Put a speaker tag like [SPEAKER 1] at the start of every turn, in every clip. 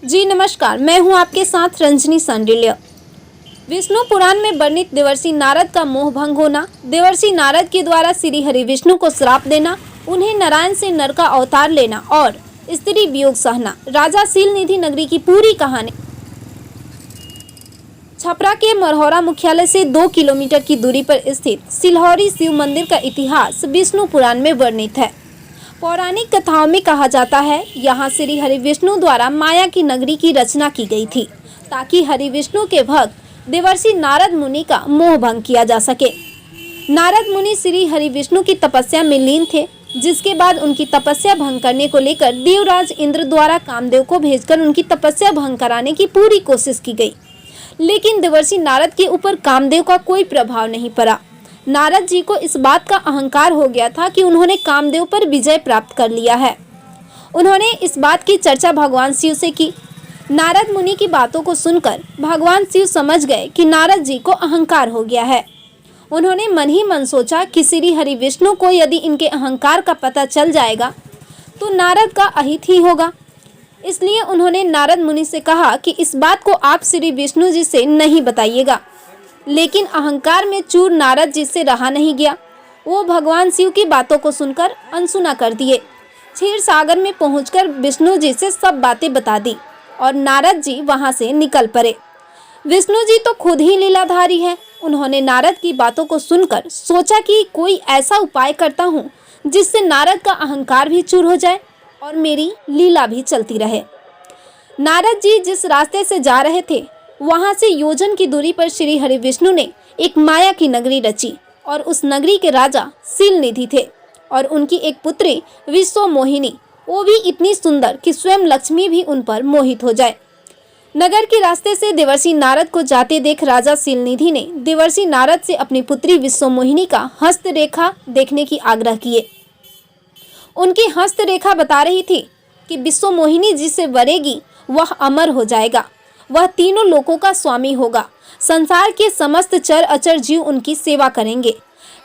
[SPEAKER 1] जी नमस्कार, मैं हूं आपके साथ रंजनी सांडिल्य। विष्णु पुराण में वर्णित देवर्षि नारद का मोह भंग होना, देवर्षि नारद के द्वारा श्री हरि विष्णु को श्राप देना, उन्हें नारायण से नर का अवतार लेना और स्त्री वियोग सहना, राजा सीलनिधि नगरी की पूरी कहानी। छपरा के मरहौरा मुख्यालय से 2 किलोमीटर की दूरी पर स्थित सिलहौरी शिव मंदिर का इतिहास विष्णु पुराण में वर्णित है। पौराणिक कथाओं में कहा जाता है, यहाँ श्री हरि विष्णु द्वारा माया की नगरी की रचना की गई थी ताकि हरि विष्णु के भक्त देवर्षि नारद मुनि का मोह भंग किया जा सके। नारद मुनि श्री हरि विष्णु की तपस्या में लीन थे, जिसके बाद उनकी तपस्या भंग करने को लेकर देवराज इंद्र द्वारा कामदेव को भेजकर उनकी तपस्या भंग कराने की पूरी कोशिश की गई, लेकिन देवर्षि नारद के ऊपर कामदेव का कोई प्रभाव नहीं पड़ा। नारद जी को इस बात का अहंकार हो गया था कि उन्होंने कामदेव पर विजय प्राप्त कर लिया है। उन्होंने इस बात की चर्चा भगवान शिव से की। नारद मुनि की बातों को सुनकर भगवान शिव समझ गए कि नारद जी को अहंकार हो गया है। उन्होंने मन ही मन सोचा कि श्री हरि विष्णु को यदि इनके अहंकार का पता चल जाएगा तो नारद का अहित ही होगा। इसलिए उन्होंने नारद मुनि से कहा कि इस बात को आप श्री विष्णु जी से नहीं बताइएगा। लेकिन अहंकार में चूर नारद जी से रहा नहीं गया। वो भगवान शिव की बातों को सुनकर अनसुना कर दिए। क्षीर सागर में पहुंचकर विष्णु जी से सब बातें बता दी और नारद जी वहां से निकल पड़े। विष्णु जी तो खुद ही लीलाधारी है। उन्होंने नारद की बातों को सुनकर सोचा कि कोई ऐसा उपाय करता हूँ जिससे नारद का अहंकार भी चूर हो जाए और मेरी लीला भी चलती रहे। नारद जी जिस रास्ते से जा रहे थे वहां से योजन की दूरी पर श्री हरि विष्णु ने एक माया की नगरी रची और उस नगरी के राजा सीलनिधि थे और उनकी एक पुत्री विश्व मोहिनी, वो भी इतनी सुंदर कि स्वयं लक्ष्मी भी उन पर मोहित हो जाए। नगर के रास्ते से देवर्षि नारद को जाते देख राजा सीलनिधि ने देवर्षि नारद से अपनी पुत्री विश्व मोहिनी का हस्तरेखा देखने की आग्रह किए। उनकी हस्तरेखा बता रही थी कि विश्व मोहिनी जिसे वरेगी वह अमर हो जाएगा, वह तीनों लोकों का स्वामी होगा, संसार के समस्त चर अचर जीव उनकी सेवा करेंगे।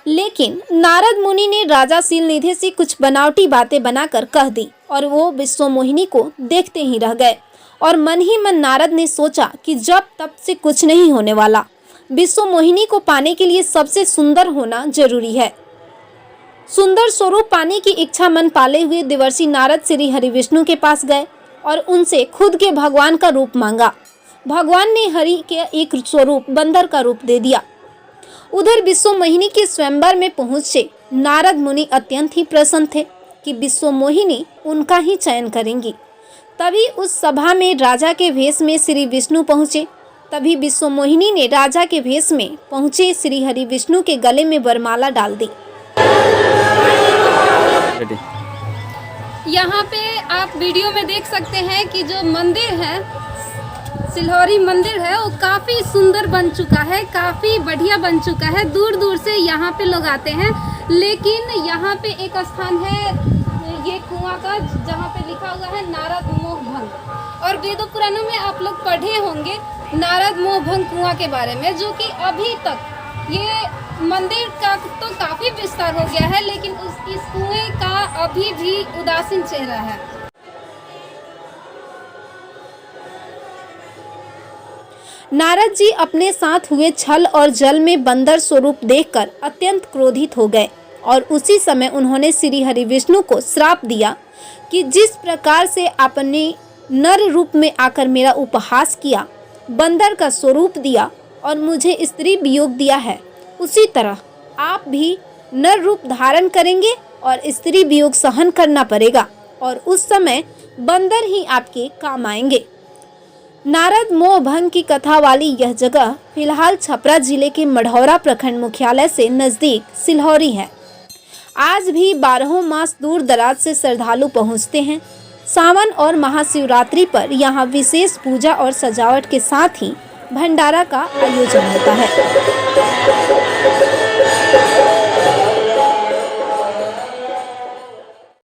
[SPEAKER 1] लेकिन नारद मुनि ने राजा सीलनिधि से कुछ बनावटी बातें बनाकर कह दी और वो विश्व मोहिनी को देखते ही रह गए। और मन ही मन नारद ने सोचा कि जब तब से कुछ नहीं होने वाला, विश्व मोहिनी को पाने के लिए सबसे सुंदर होना जरूरी है। सुंदर स्वरूप पाने की इच्छा मन पाले हुए देवर्षि नारद श्री हरि विष्णु के पास गए और उनसे खुद के भगवान का रूप मांगा। भगवान ने हरि के एक स्वरूप बंदर का रूप दे दिया। उधर विश्व मोहिनी के स्वयंवर में पहुंचे नारद मुनि अत्यंत ही प्रसन्न थे कि विश्व मोहिनी उनका ही चयन करेंगी। तभी उस सभा में राजा के भेष में श्री विष्णु पहुंचे। तभी विश्व मोहिनी ने राजा के भेष में पहुंचे श्री हरि विष्णु के गले में वरमाला डाल दी।
[SPEAKER 2] यहाँ पे आप वीडियो में देख सकते हैं कि जो मंदिर है, सिलहौरी मंदिर है, वो काफ़ी सुंदर बन चुका है, काफ़ी बढ़िया बन चुका है। दूर दूर से यहाँ पे लोग आते हैं। लेकिन यहाँ पे एक स्थान है ये कुआं का, जहाँ पे लिखा हुआ है नारद मोह भंग। और वेदों पुराणों में आप लोग पढ़े होंगे नारद मोह भंग कुआं के बारे में, जो कि अभी तक ये मंदिर का तो काफ़ी विस्तार हो गया है, लेकिन इस कुएं का अभी भी उदासीन चेहरा है।
[SPEAKER 1] नारद जी अपने साथ हुए छल और जल में बंदर स्वरूप देखकर अत्यंत क्रोधित हो गए और उसी समय उन्होंने श्री हरि विष्णु को श्राप दिया कि जिस प्रकार से आपने नर रूप में आकर मेरा उपहास किया, बंदर का स्वरूप दिया और मुझे स्त्री वियोग दिया है, उसी तरह आप भी नर रूप धारण करेंगे और स्त्री वियोग सहन करना पड़ेगा और उस समय बंदर ही आपके काम आएंगे। नारद मोह भंग की कथा वाली यह जगह फिलहाल छपरा जिले के मढ़ौरा प्रखंड मुख्यालय से नज़दीक सिलहौरी है। आज भी 12 मास दूर दराज से श्रद्धालु पहुंचते हैं। सावन और महाशिवरात्रि पर यहाँ विशेष पूजा और सजावट के साथ ही भंडारा का आयोजन होता है।